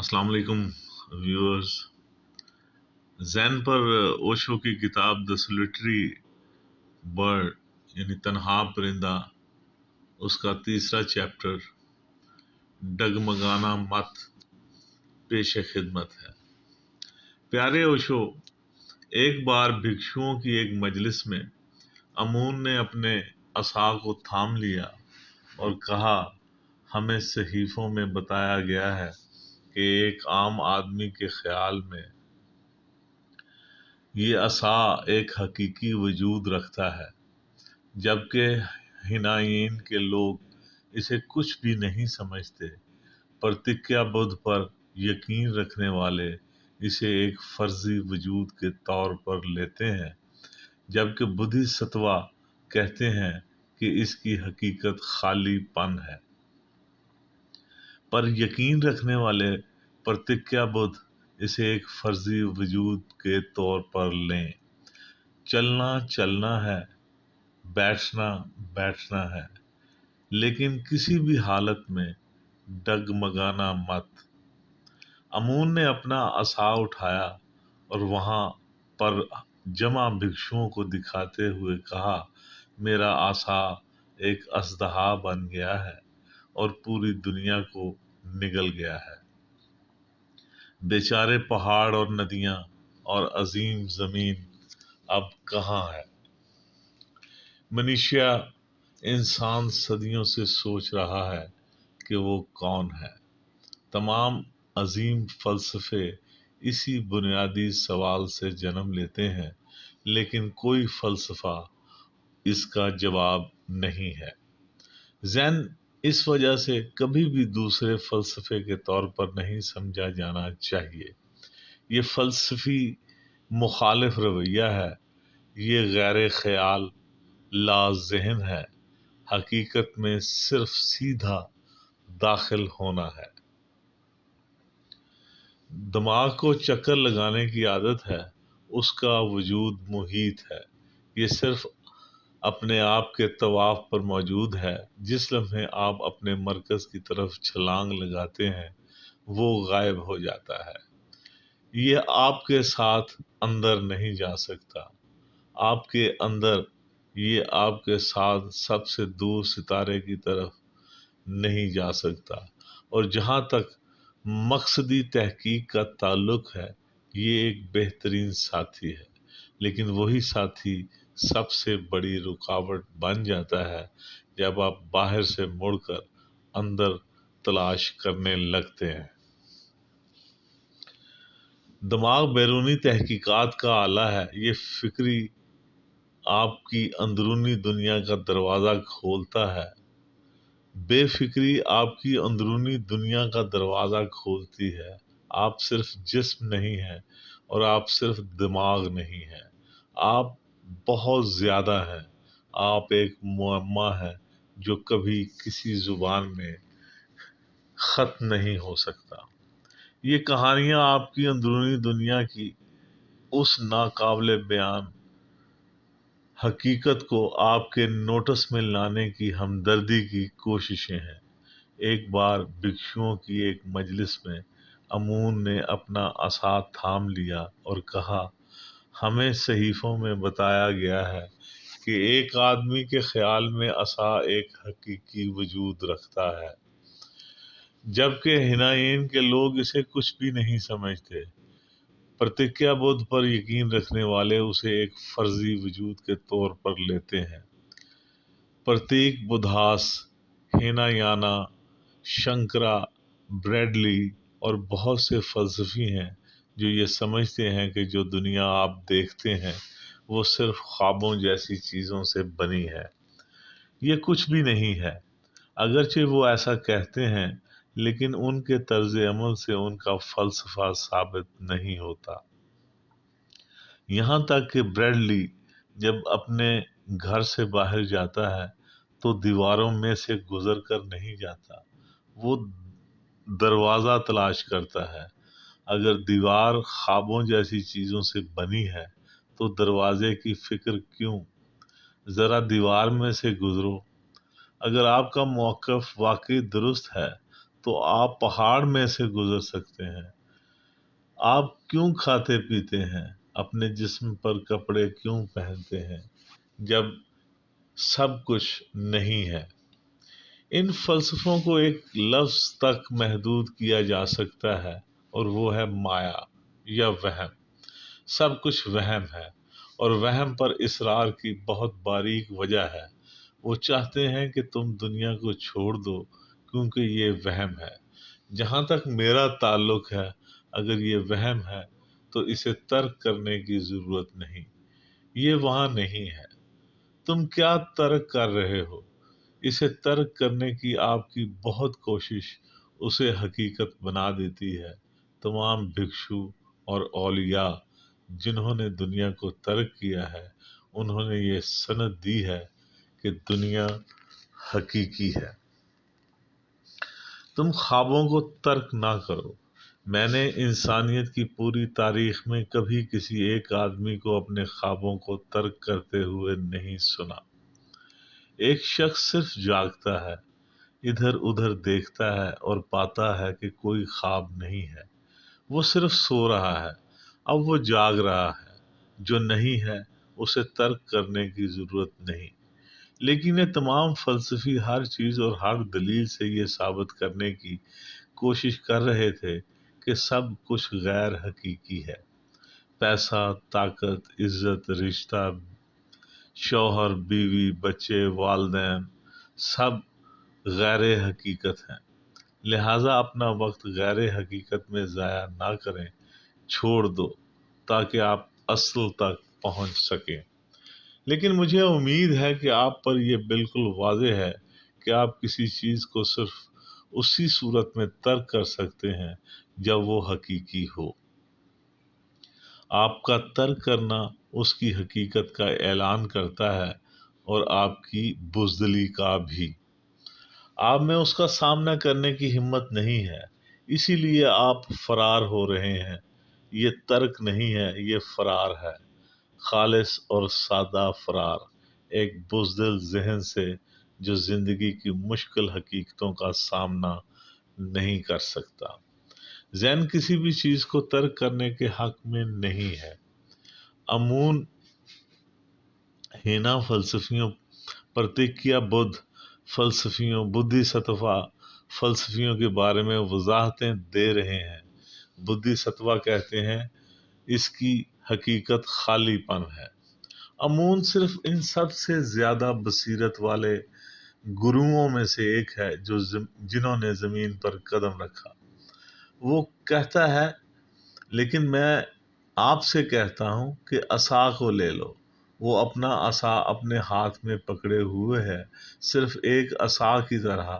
السلام علیکم ویورز۔ زین پر اوشو کی کتاب دا سولیٹری برڈ یعنی تنہا پرندہ، اس کا تیسرا چیپٹر ڈگمگانا مت پیش خدمت ہے۔ پیارے اوشو، ایک بار بھکشوؤں کی ایک مجلس میں امون نے اپنے عصا کو تھام لیا اور کہا، ہمیں صحیفوں میں بتایا گیا ہے کہ ایک عام آدمی کے خیال میں یہ عصا ایک حقیقی وجود رکھتا ہے، جبکہ ہنائین کے لوگ اسے کچھ بھی نہیں سمجھتے۔ پرتکیا بدھ پر یقین رکھنے والے اسے ایک فرضی وجود کے طور پر لیتے ہیں، جبکہ بدھی ستوا کہتے ہیں کہ اس کی حقیقت خالی پن ہے۔ پر یقین رکھنے والے پرتکیا بدھ اسے ایک فرضی وجود کے طور پر لیں۔ چلنا چلنا ہے، بیٹھنا بیٹھنا ہے، لیکن کسی بھی حالت میں ڈگمگانا مت۔ امون نے اپنا عصا اٹھایا اور وہاں پر جمع بھکشوؤں کو دکھاتے ہوئے کہا، میرا عصا ایک اژدہا بن گیا ہے اور پوری دنیا کو نگل گیا ہے۔ بیچارے پہاڑ اور ندیاں اور عظیم زمین اب کہاں ہے؟ منیشیا انسان صدیوں سے سوچ رہا ہے کہ وہ کون ہے۔ تمام عظیم فلسفے اسی بنیادی سوال سے جنم لیتے ہیں، لیکن کوئی فلسفہ اس کا جواب نہیں ہے۔ زین اس وجہ سے کبھی بھی دوسرے فلسفے کے طور پر نہیں سمجھا جانا چاہیے۔ یہ فلسفی مخالف رویہ ہے، یہ غیر خیال لا ذہن ہے، حقیقت میں صرف سیدھا داخل ہونا ہے۔ دماغ کو چکر لگانے کی عادت ہے، اس کا وجود محیط ہے، یہ صرف اپنے آپ کے طواف پر موجود ہے۔ جس لمحے آپ اپنے مرکز کی طرف چھلانگ لگاتے ہیں وہ غائب ہو جاتا ہے۔ یہ آپ کے ساتھ اندر نہیں جا سکتا، آپ کے اندر، یہ آپ کے ساتھ سب سے دور ستارے کی طرف نہیں جا سکتا۔ اور جہاں تک مقصدی تحقیق کا تعلق ہے، یہ ایک بہترین ساتھی ہے، لیکن وہی ساتھی سب سے بڑی رکاوٹ بن جاتا ہے جب آپ باہر سے مڑ کر اندر تلاش کرنے لگتے ہیں۔ دماغ بیرونی تحقیقات کا آلہ ہے، یہ فکری آپ کی اندرونی دنیا کا دروازہ کھولتا ہے۔ بے فکری آپ کی اندرونی دنیا کا دروازہ کھولتی ہے۔ آپ صرف جسم نہیں ہیں اور آپ صرف دماغ نہیں ہیں، آپ بہت زیادہ ہیں۔ آپ ایک معمہ ہے جو کبھی کسی زبان میں ختم نہیں ہو سکتا۔ یہ کہانیاں آپ کی اندرونی دنیا کی اس ناقابل بیان حقیقت کو آپ کے نوٹس میں لانے کی ہمدردی کی کوششیں ہیں۔ ایک بار بھکشوؤں کی ایک مجلس میں امون نے اپنا عصا تھام لیا اور کہا، ہمیں صحیفوں میں بتایا گیا ہے کہ ایک آدمی کے خیال میں عصا ایک حقیقی وجود رکھتا ہے، جبکہ ہنائین کے لوگ اسے کچھ بھی نہیں سمجھتے۔ پرتکیا بدھ پر یقین رکھنے والے اسے ایک فرضی وجود کے طور پر لیتے ہیں۔ پرتیک بدھاس، ہینایانا، شنکرا، بریڈلی اور بہت سے فلسفی ہیں جو یہ سمجھتے ہیں کہ جو دنیا آپ دیکھتے ہیں وہ صرف خوابوں جیسی چیزوں سے بنی ہے۔ یہ کچھ بھی نہیں ہے، اگرچہ وہ ایسا کہتے ہیں، لیکن ان کے طرز عمل سے ان کا فلسفہ ثابت نہیں ہوتا۔ یہاں تک کہ بریڈلی جب اپنے گھر سے باہر جاتا ہے تو دیواروں میں سے گزر کر نہیں جاتا، وہ دروازہ تلاش کرتا ہے۔ اگر دیوار خوابوں جیسی چیزوں سے بنی ہے تو دروازے کی فکر کیوں؟ ذرا دیوار میں سے گزرو۔ اگر آپ کا موقف واقعی درست ہے تو آپ پہاڑ میں سے گزر سکتے ہیں۔ آپ کیوں کھاتے پیتے ہیں؟ اپنے جسم پر کپڑے کیوں پہنتے ہیں جب سب کچھ نہیں ہے؟ ان فلسفوں کو ایک لفظ تک محدود کیا جا سکتا ہے، اور وہ ہے مایا یا وہم۔ سب کچھ وہم ہے، اور وہم پر اصرار کی بہت باریک وجہ ہے۔ وہ چاہتے ہیں کہ تم دنیا کو چھوڑ دو کیونکہ یہ وہم ہے۔ جہاں تک میرا تعلق ہے، اگر یہ وہم ہے تو اسے ترک کرنے کی ضرورت نہیں۔ یہ وہاں نہیں ہے۔ تم کیا ترک کر رہے ہو؟ اسے ترک کرنے کی آپ کی بہت کوشش اسے حقیقت بنا دیتی ہے۔ تمام بھکشو اور اولیاء جنہوں نے دنیا کو ترک کیا ہے، انہوں نے یہ سند دی ہے کہ دنیا حقیقی ہے۔ تم خوابوں کو ترک نہ کرو۔ میں نے انسانیت کی پوری تاریخ میں کبھی کسی ایک آدمی کو اپنے خوابوں کو ترک کرتے ہوئے نہیں سنا۔ ایک شخص صرف جاگتا ہے، ادھر ادھر دیکھتا ہے اور پاتا ہے کہ کوئی خواب نہیں ہے۔ وہ صرف سو رہا ہے، اب وہ جاگ رہا ہے۔ جو نہیں ہے اسے ترک کرنے کی ضرورت نہیں۔ لیکن یہ تمام فلسفی ہر چیز اور ہر دلیل سے یہ ثابت کرنے کی کوشش کر رہے تھے کہ سب کچھ غیر حقیقی ہے۔ پیسہ، طاقت، عزت، رشتہ، شوہر، بیوی، بچے، والدین، سب غیر حقیقت ہیں۔ لہٰذا اپنا وقت غیر حقیقت میں ضائع نہ کریں، چھوڑ دو تاکہ آپ اصل تک پہنچ سکیں۔ لیکن مجھے امید ہے کہ آپ پر یہ بالکل واضح ہے کہ آپ کسی چیز کو صرف اسی صورت میں ترک کر سکتے ہیں جب وہ حقیقی ہو۔ آپ کا ترک کرنا اس کی حقیقت کا اعلان کرتا ہے، اور آپ کی بزدلی کا بھی۔ آپ میں اس کا سامنا کرنے کی ہمت نہیں ہے، اسی لیے آپ فرار ہو رہے ہیں۔ یہ ترک نہیں ہے، یہ فرار ہے، خالص اور سادہ فرار، ایک بزدل ذہن سے جو زندگی کی مشکل حقیقتوں کا سامنا نہیں کر سکتا۔ ذہن کسی بھی چیز کو ترک کرنے کے حق میں نہیں ہے۔ امون ہینا فلسفیوں، پرتیکیا بدھ فلسفیوں، بدھی ستوا فلسفیوں کے بارے میں وضاحتیں دے رہے ہیں۔ بدھی ستوا کہتے ہیں اس کی حقیقت خالی پن ہے۔ امون صرف ان سب سے زیادہ بصیرت والے گروؤں میں سے ایک ہے جنہوں نے زمین پر قدم رکھا۔ وہ کہتا ہے، لیکن میں آپ سے کہتا ہوں کہ عصا کو لے لو۔ وہ اپنا عصا اپنے ہاتھ میں پکڑے ہوئے ہے، صرف ایک عصا کی طرح۔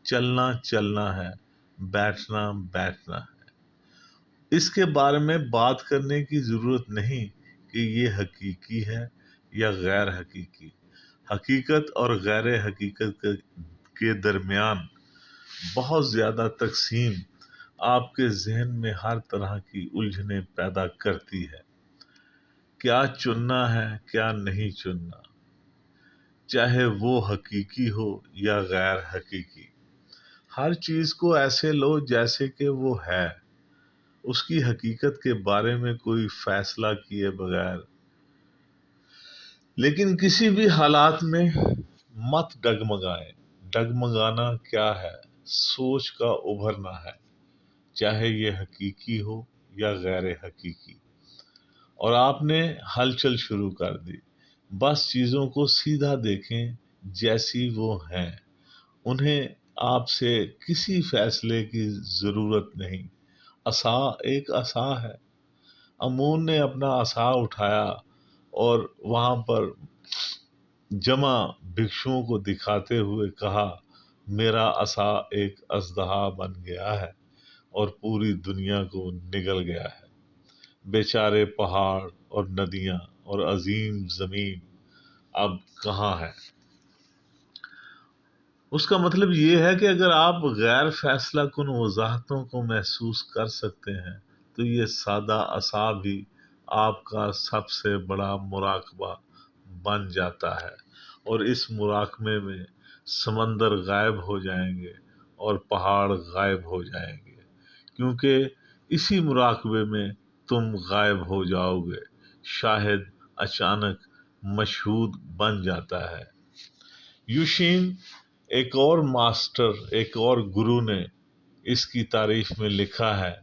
چلنا چلنا ہے، بیٹھنا بیٹھنا ہے۔ اس کے بارے میں بات کرنے کی ضرورت نہیں کہ یہ حقیقی ہے یا غیر حقیقی۔ حقیقت اور غیر حقیقت کے درمیان بہت زیادہ تقسیم آپ کے ذہن میں ہر طرح کی الجھنیں پیدا کرتی ہے۔ کیا چننا ہے، کیا نہیں چننا، چاہے وہ حقیقی ہو یا غیر حقیقی۔ ہر چیز کو ایسے لو جیسے کہ وہ ہے، اس کی حقیقت کے بارے میں کوئی فیصلہ کیے بغیر۔ لیکن کسی بھی حالات میں مت ڈگمگائیں۔ ڈگمگانا کیا ہے؟ سوچ کا ابھرنا ہے، چاہے یہ حقیقی ہو یا غیر حقیقی۔ اور آپ نے ہلچل شروع کر دی۔ بس چیزوں کو سیدھا دیکھیں جیسی وہ ہیں۔ انہیں آپ سے کسی فیصلے کی ضرورت نہیں۔ عصا ایک عصا ہے۔ امون نے اپنا عصا اٹھایا اور وہاں پر جمع بھکشوؤں کو دکھاتے ہوئے کہا، میرا عصا ایک اژدہا بن گیا ہے اور پوری دنیا کو نگل گیا ہے۔ بیچارے پہاڑ اور ندیاں اور عظیم زمین اب کہاں ہے؟ اس کا مطلب یہ ہے کہ اگر آپ غیر فیصلہ کن وضاحتوں کو محسوس کر سکتے ہیں تو یہ سادہ عصا بھی آپ کا سب سے بڑا مراقبہ بن جاتا ہے، اور اس مراقبے میں سمندر غائب ہو جائیں گے اور پہاڑ غائب ہو جائیں گے، کیونکہ اسی مراقبے میں تم غائب ہو جاؤ گے۔ شاہد اچانک مشہود بن جاتا ہے۔ یوشین، ایک اور ماسٹر، ایک اور گرو نے اس کی تعریف میں لکھا ہے،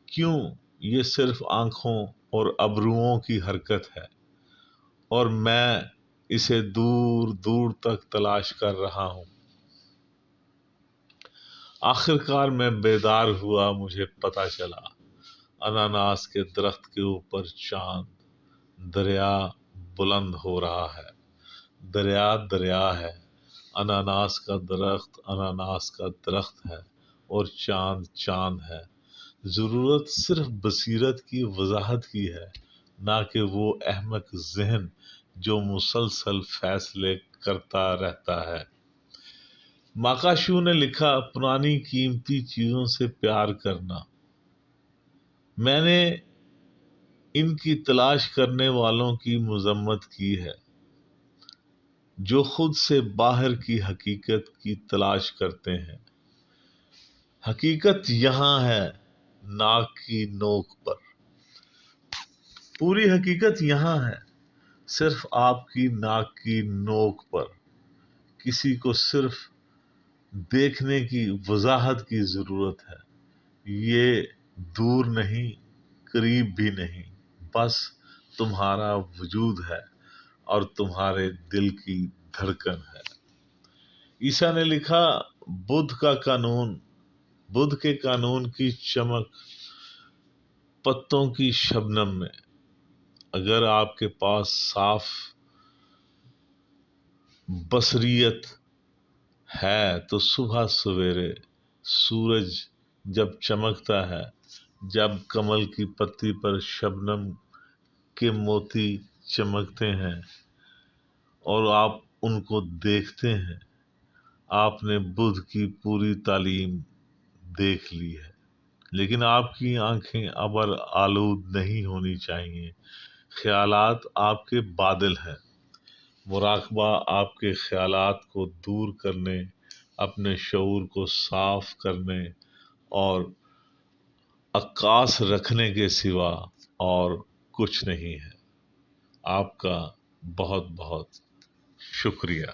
کیوں یہ صرف آنکھوں اور ابروؤں کی حرکت ہے، اور میں اسے دور دور تک تلاش کر رہا ہوں۔ آخرکار میں بیدار ہوا، مجھے پتا چلا اناناس کے درخت کے اوپر چاند، دریا بلند ہو رہا ہے، دریا دریا ہے، اناناس کا درخت اناناس کا درخت ہے، اور چاند چاند ہے۔ ضرورت صرف بصیرت کی وضاحت کی ہے، نہ کہ وہ احمق ذہن جو مسلسل فیصلے کرتا رہتا ہے۔ ماکاشو نے لکھا، پرانی قیمتی چیزوں سے پیار کرنا۔ میں نے ان کی تلاش کرنے والوں کی مذمت کی ہے، جو خود سے باہر کی حقیقت کی تلاش کرتے ہیں۔ حقیقت یہاں ہے، ناک کی نوک پر۔ پوری حقیقت یہاں ہے، صرف آپ کی ناک کی نوک پر۔ کسی کو صرف دیکھنے کی وضاحت کی ضرورت ہے۔ یہ دور نہیں، قریب بھی نہیں، بس تمہارا وجود ہے اور تمہارے دل کی دھڑکن ہے۔ عیسیٰ نے لکھا، بدھ کے قانون کی چمک پتوں کی شبنم میں۔ اگر آپ کے پاس صاف بصیرت ہے تو صبح سویرے سورج جب چمکتا ہے، جب کمل کی پتی پر شبنم کے موتی چمکتے ہیں اور آپ ان کو دیکھتے ہیں، آپ نے بدھ کی پوری تعلیم دیکھ لی ہے۔ لیکن آپ کی آنکھیں ابر آلود نہیں ہونی چاہیے۔ خیالات آپ کے بادل ہیں۔ مراقبہ آپ کے خیالات کو دور کرنے، اپنے شعور کو صاف کرنے اور عکاس رکھنے کے سوا اور کچھ نہیں ہے۔ آپ کا بہت بہت شکریہ۔